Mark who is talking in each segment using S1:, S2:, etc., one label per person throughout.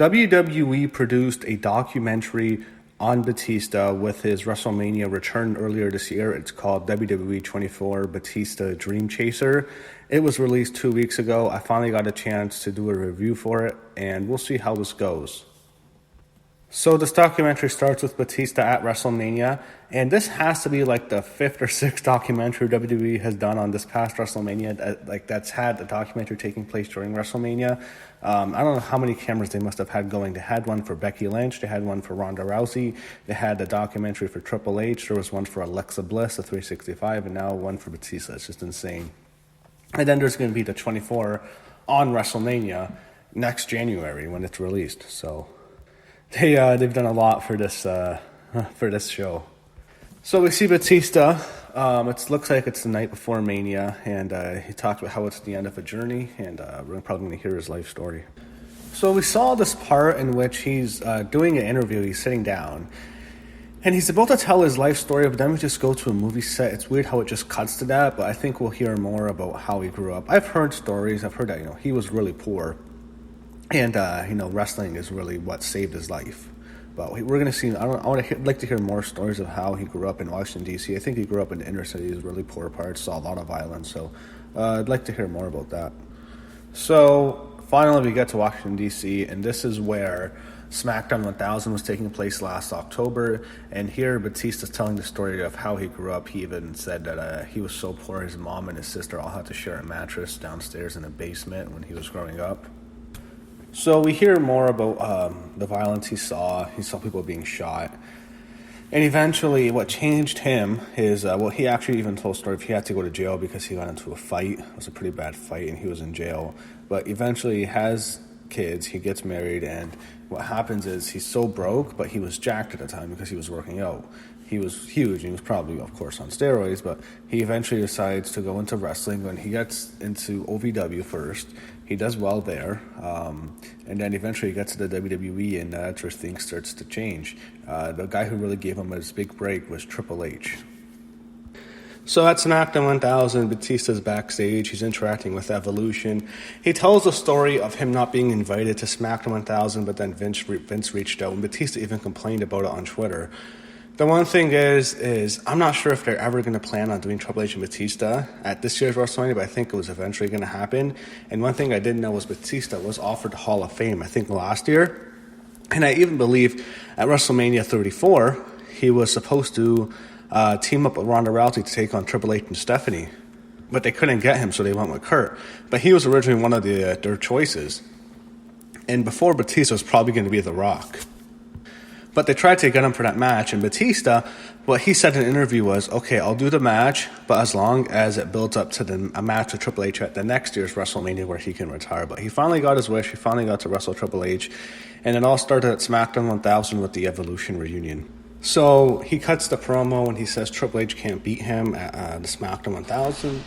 S1: WWE produced a documentary on Batista with his WrestleMania return earlier this year. It's called WWE 24 Batista Dream Chaser. It was released 2 weeks ago. I finally got a chance to do a review for it, and we'll see how this goes. So this documentary starts with Batista at WrestleMania, and this has to be like the fifth or sixth documentary WWE has done on this past WrestleMania, that's had a documentary taking place during WrestleMania. I don't know how many cameras they must have had going. They had one for Becky Lynch, they had one for Ronda Rousey, they had a documentary for Triple H, there was one for Alexa Bliss, the 365, and now one for Batista. It's just insane. And then there's going to be the 24 on WrestleMania next January when it's released. So they've done a lot for this show. So we see Batista. It looks like it's the night before Mania, and he talks about how it's the end of a journey, and we're probably going to hear his life story. So we saw this part in which he's doing an interview. He's sitting down, and he's about to tell his life story, but then we just go to a movie set. It's weird how it just cuts to that, but I think we'll hear more about how he grew up. I've heard stories. I've heard that he was really poor. And, wrestling is really what saved his life. But we're going to see, I'd like to hear more stories of how he grew up in Washington, D.C. I think he grew up in the inner cities, really poor parts, saw a lot of violence. So I'd like to hear more about that. So finally we get to Washington, D.C., and this is where SmackDown 1000 was taking place last October. And here Batista's telling the story of how he grew up. He even said that he was so poor his mom and his sister all had to share a mattress downstairs in a basement when he was growing up. So we hear more about the violence he saw. He saw people being shot. And eventually what changed him is, he actually even told a story of he had to go to jail because he got into a fight. It was a pretty bad fight and he was in jail. But eventually he has kids, he gets married, and what happens is he's so broke, but he was jacked at the time because he was working out. He was huge, and he was probably, of course, on steroids, but he eventually decides to go into wrestling. When he gets into OVW first, he does well there, and then eventually he gets to the WWE, and that's where things starts to change. The guy who really gave him his big break was Triple H. So at SmackDown 1000, Batista's backstage. He's interacting with Evolution. He tells the story of him not being invited to SmackDown 1000, but then Vince reached out, and Batista even complained about it on Twitter. The one thing is I'm not sure if they're ever going to plan on doing Triple H and Batista at this year's WrestleMania, but I think it was eventually going to happen. And one thing I didn't know was Batista was offered the Hall of Fame, I think, last year. And I even believe at WrestleMania 34, he was supposed to team up with Ronda Rousey to take on Triple H and Stephanie. But they couldn't get him, so they went with Kurt. But he was originally one of their choices. And before Batista was probably going to be The Rock. But they tried to get him for that match, and Batista, what he said in an interview was, okay, I'll do the match, but as long as it builds up to a match with Triple H at the next year's WrestleMania where he can retire. But he finally got his wish, he finally got to wrestle Triple H, and it all started at SmackDown 1000 with the Evolution reunion. So he cuts the promo and he says Triple H can't beat him at the SmackDown 1000,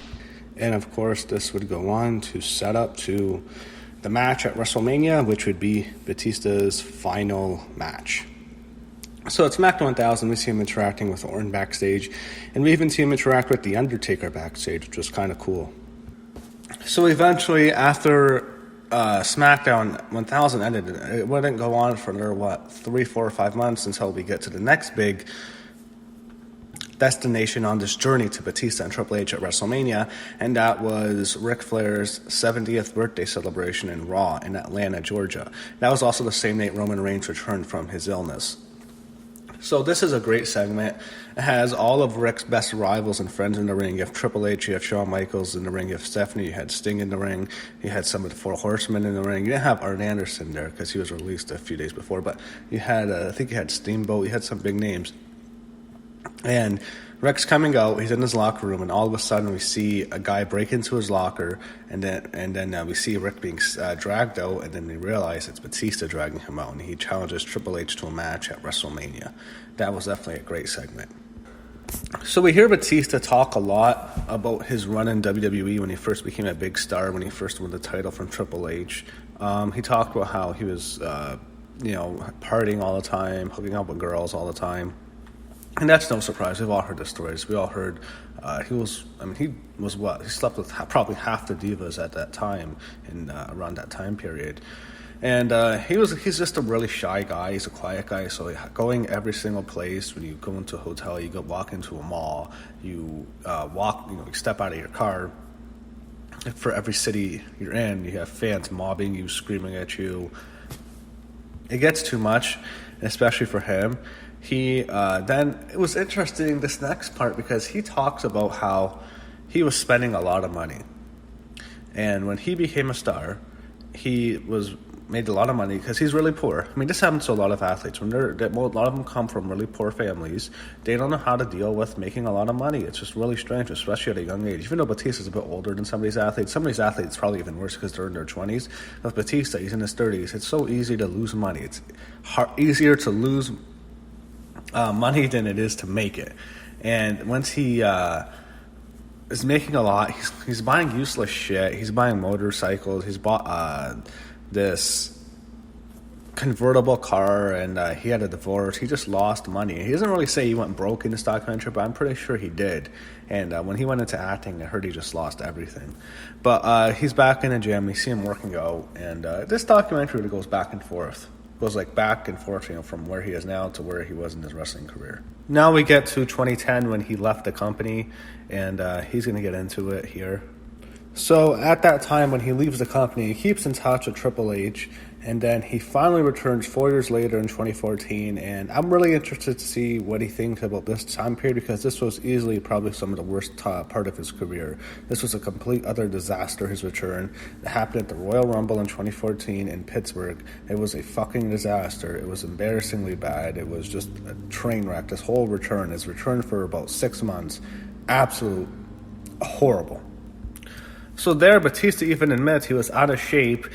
S1: and of course this would go on to set up to the match at WrestleMania, which would be Batista's final match. So at SmackDown 1000, we see him interacting with Orton backstage, and we even see him interact with The Undertaker backstage, which was kind of cool. So eventually, after SmackDown 1000 ended, it wouldn't go on for another, 3, 4, or 5 months until we get to the next big destination on this journey to Batista and Triple H at WrestleMania, and that was Ric Flair's 70th birthday celebration in Raw in Atlanta, Georgia. That was also the same night Roman Reigns returned from his illness. So this is a great segment. It has all of Ric's best rivals and friends in the ring. You have Triple H, you have Shawn Michaels in the ring, you have Stephanie, you had Sting in the ring, you had some of the Four Horsemen in the ring. You didn't have Arn Anderson there because he was released a few days before, but you had, I think you had Steamboat, you had some big names. And Ric's coming out, he's in his locker room, and all of a sudden we see a guy break into his locker, and then we see Ric being dragged out, and then we realize it's Batista dragging him out, and he challenges Triple H to a match at WrestleMania. That was definitely a great segment. So we hear Batista talk a lot about his run in WWE when he first became a big star, when he first won the title from Triple H. He talked about how he was, partying all the time, hooking up with girls all the time. And that's no surprise. We've all heard the stories. We all heard he slept with probably half the divas at that time, around that time period. And he's just a really shy guy. He's a quiet guy. So going every single place, when you go into a hotel, you walk into a mall, you you step out of your car. For every city you're in, you have fans mobbing you, screaming at you. It gets too much, especially for him. Then it was interesting, this next part, because he talks about how he was spending a lot of money. And when he became a star, he made a lot of money because he's really poor. I mean, this happens to a lot of athletes. A lot of them come from really poor families. They don't know how to deal with making a lot of money. It's just really strange, especially at a young age. Even though Batista's a bit older than some of these athletes probably even worse because they're in their 20s. With Batista, he's in his 30s. It's so easy to lose money. It's easier to lose money than it is to make it. And once he is making a lot, he's buying useless shit. He's buying motorcycles. He's bought this convertible car, and he had a divorce. He just lost money. He doesn't really say he went broke in this documentary, but I'm pretty sure he did. And when he went into acting, I heard he just lost everything. But he's back in the gym. You see him working out, and this documentary really goes back and forth. Goes back and forth, from where he is now to where he was in his wrestling career. Now we get to 2010 when he left the company, and he's going to get into it here. So at that time when he leaves the company, he keeps in touch with Triple H, and then he finally returns 4 years later in 2014, and I'm really interested to see what he thinks about this time period, because this was easily probably some of the worst part of his career. This was a complete utter disaster, his return. It happened at the Royal Rumble in 2014 in Pittsburgh. It was a fucking disaster. It was embarrassingly bad. It was just a train wreck. His return for about 6 months, absolute horrible. So there, Batista even admits he was out of shape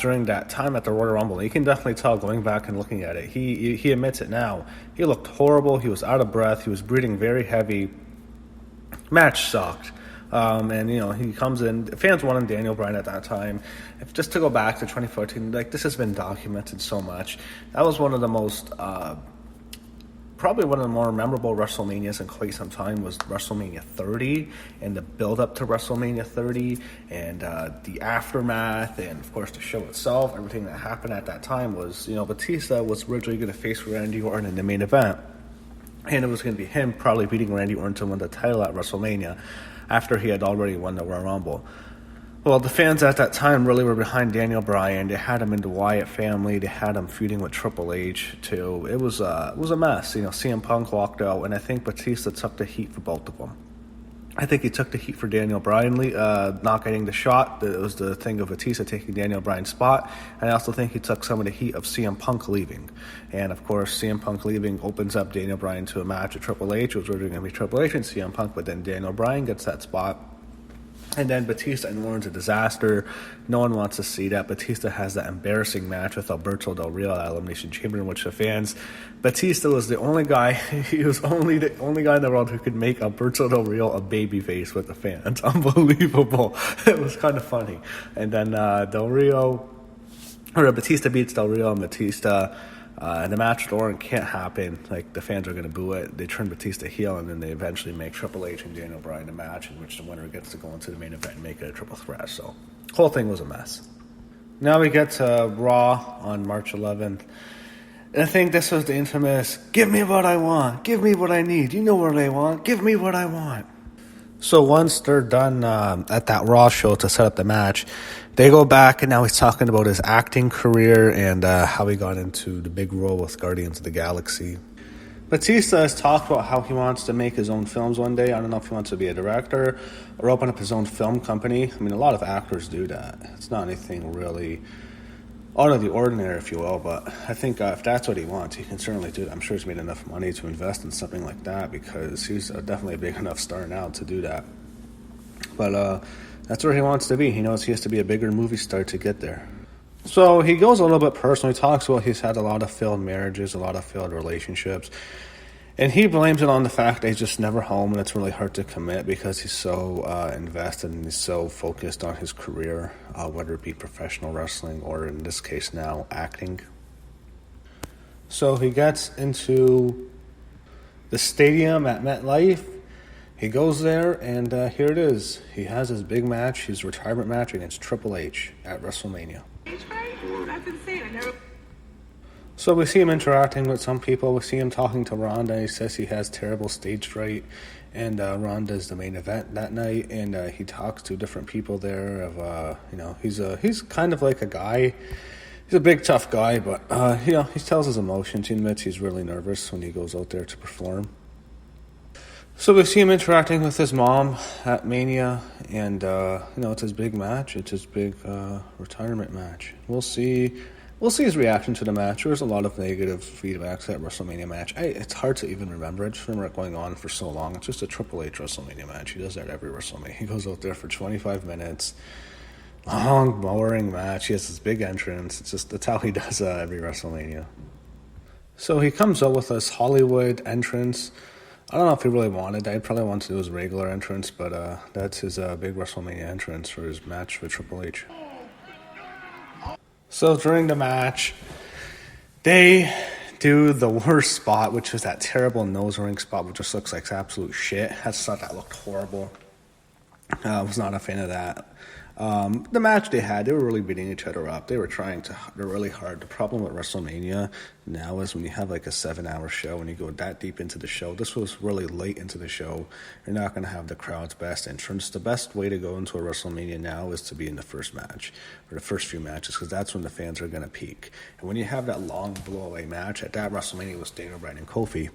S1: during that time at the Royal Rumble. You can definitely tell going back and looking at it. He admits it now. He looked horrible. He was out of breath. He was breathing very heavy. Match sucked. And, he comes in. Fans wanted Daniel Bryan at that time. Just to go back to 2014, this has been documented so much. That was one of the most... probably one of the more memorable WrestleManias in quite some time was WrestleMania 30, and the build-up to WrestleMania 30, and the aftermath, and of course the show itself. Everything that happened at that time was, Batista was originally going to face Randy Orton in the main event, and it was going to be him probably beating Randy Orton to win the title at WrestleMania after he had already won the Royal Rumble. Well, the fans at that time really were behind Daniel Bryan. They had him in the Wyatt family. They had him feuding with Triple H too. It was a mess. CM Punk walked out, and I think Batista took the heat for both of them. I think he took the heat for Daniel Bryan not getting the shot. It was the thing of Batista taking Daniel Bryan's spot. And I also think he took some of the heat of CM Punk leaving. And, of course, CM Punk leaving opens up Daniel Bryan to a match with Triple H. It was originally going to be Triple H and CM Punk, but then Daniel Bryan gets that spot. And then Batista and Orton's a disaster. No one wants to see that. Batista has that embarrassing match with Alberto Del Rio at Elimination Chamber, in which the fans... Batista was the only guy... He was the only guy in the world who could make Alberto Del Rio a babyface with the fans. Unbelievable. It was kind of funny. And then Batista beats Del Rio, and Batista... and the match with Orton can't happen. The fans are going to boo it. They turn Batista heel, and then they eventually make Triple H and Daniel Bryan a match in which the winner gets to go into the main event and make it a triple threat. So, the whole thing was a mess. Now we get to Raw on March 11th. And I think this was the infamous, give me what I want, give me what I need. You know what I want, give me what I want. So once they're done at that Raw show to set up the match, they go back, and now he's talking about his acting career and how he got into the big role with Guardians of the Galaxy. Batista has talked about how he wants to make his own films one day. I don't know if he wants to be a director or open up his own film company. I mean, a lot of actors do that. It's not anything really out of the ordinary, if you will, but I think if that's what he wants, he can certainly do it. I'm sure he's made enough money to invest in something like that, because he's definitely a big enough star now to do that. But that's where he wants to be. He knows he has to be a bigger movie star to get there. So he goes a little bit personal. He talks about he's had a lot of failed marriages, a lot of failed relationships. And he blames it on the fact that he's just never home, and it's really hard to commit because he's so invested and he's so focused on his career, whether it be professional wrestling or, in this case now, acting. So he gets into the stadium at MetLife. He goes there, and here it is. He has his big match, his retirement match against Triple H at WrestleMania.
S2: Right? That's insane. I never.
S1: So we see him interacting with some people. We see him talking to Ronda. He says he has terrible stage fright, and Ronda's the main event that night. And he talks to different people there. He's kind of like a guy. He's a big tough guy, but he tells his emotions. He admits he's really nervous when he goes out there to perform. So we see him interacting with his mom at Mania, and it's his big match. It's his big retirement match. We'll see his reaction to the match. There was a lot of negative feedback to that WrestleMania match. It's hard to even remember. I just remember it going on for so long. It's just a Triple H WrestleMania match. He does that every WrestleMania. He goes out there for 25 minutes. Long, boring match. He has this big entrance. That's how he does every WrestleMania. So he comes out with this Hollywood entrance. I don't know if he really wanted that. He probably wanted to do his regular entrance, but that's his big WrestleMania entrance for his match with Triple H. So during the match, they do the worst spot, which is that terrible nose ring spot, which just looks like absolute shit. I just thought that looked horrible. I was not a fan of that. The match they were really beating each other up. They're really hard. The problem with WrestleMania now is when you have like a 7-hour show and you go that deep into the show. This was really late into the show. You're not going to have the crowd's best entrance. The best way to go into a WrestleMania now is to be in the first match, or the first few matches, because that's when the fans are going to peak. And when you have that long blow-away match, at that WrestleMania was Daniel Bryan and Kofi.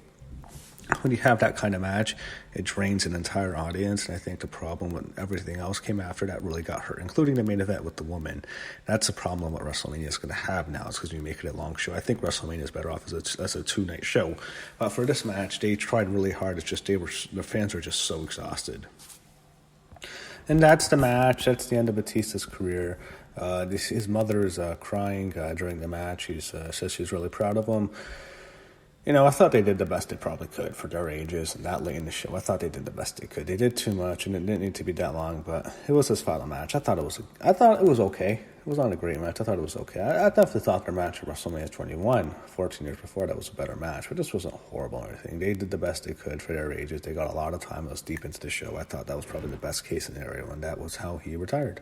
S1: When you have that kind of match, it drains an entire audience, and I think the problem with everything else came after that really got hurt, including the main event with the woman. That's the problem what WrestleMania is going to have now, is because you make it a long show. I think WrestleMania is better off as a 2-night show. But for this match, they tried really hard. It's just the fans were just so exhausted. And that's the match. That's the end of Batista's career. His mother is crying during the match. She says she's really proud of him. I thought they did the best they probably could for their ages and that late in the show. I thought they did the best they could. They did too much, and it didn't need to be that long, but it was his final match. I thought it was okay. It was not a great match. I thought it was okay. I definitely thought their match at WrestleMania 21, 14 years before, that was a better match, but this wasn't horrible or anything. They did the best they could for their ages. They got a lot of time. It was deep into the show. I thought that was probably the best case scenario, and that was how he retired.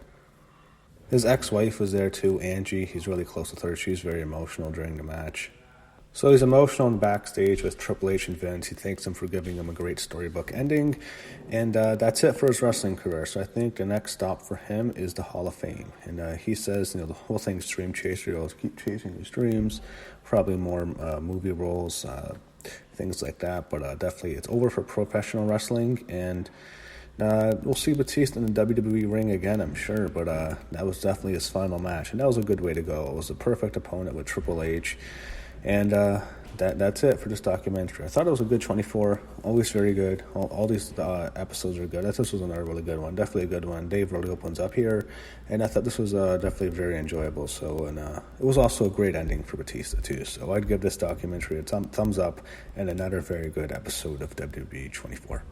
S1: His ex-wife was there too, Angie. He's really close with her. She was very emotional during the match. So he's emotional backstage with Triple H and Vince. He thanks them for giving him a great storybook ending. And that's it for his wrestling career. So I think the next stop for him is the Hall of Fame. And he says, the whole thing's dream chaser. He'll keep chasing his dreams. Probably more movie roles, things like that. But definitely it's over for professional wrestling. And we'll see Batista in the WWE ring again, I'm sure. But that was definitely his final match. And that was a good way to go. It was a perfect opponent with Triple H. And that's it for this documentary. I thought it was a good 24, always very good. All these episodes are good. This was another really good one, definitely a good one. Dave really opens up here, and I thought this was definitely very enjoyable. So, and it was also a great ending for Batista too. So I'd give this documentary a thumbs up, and another very good episode of WWE 24.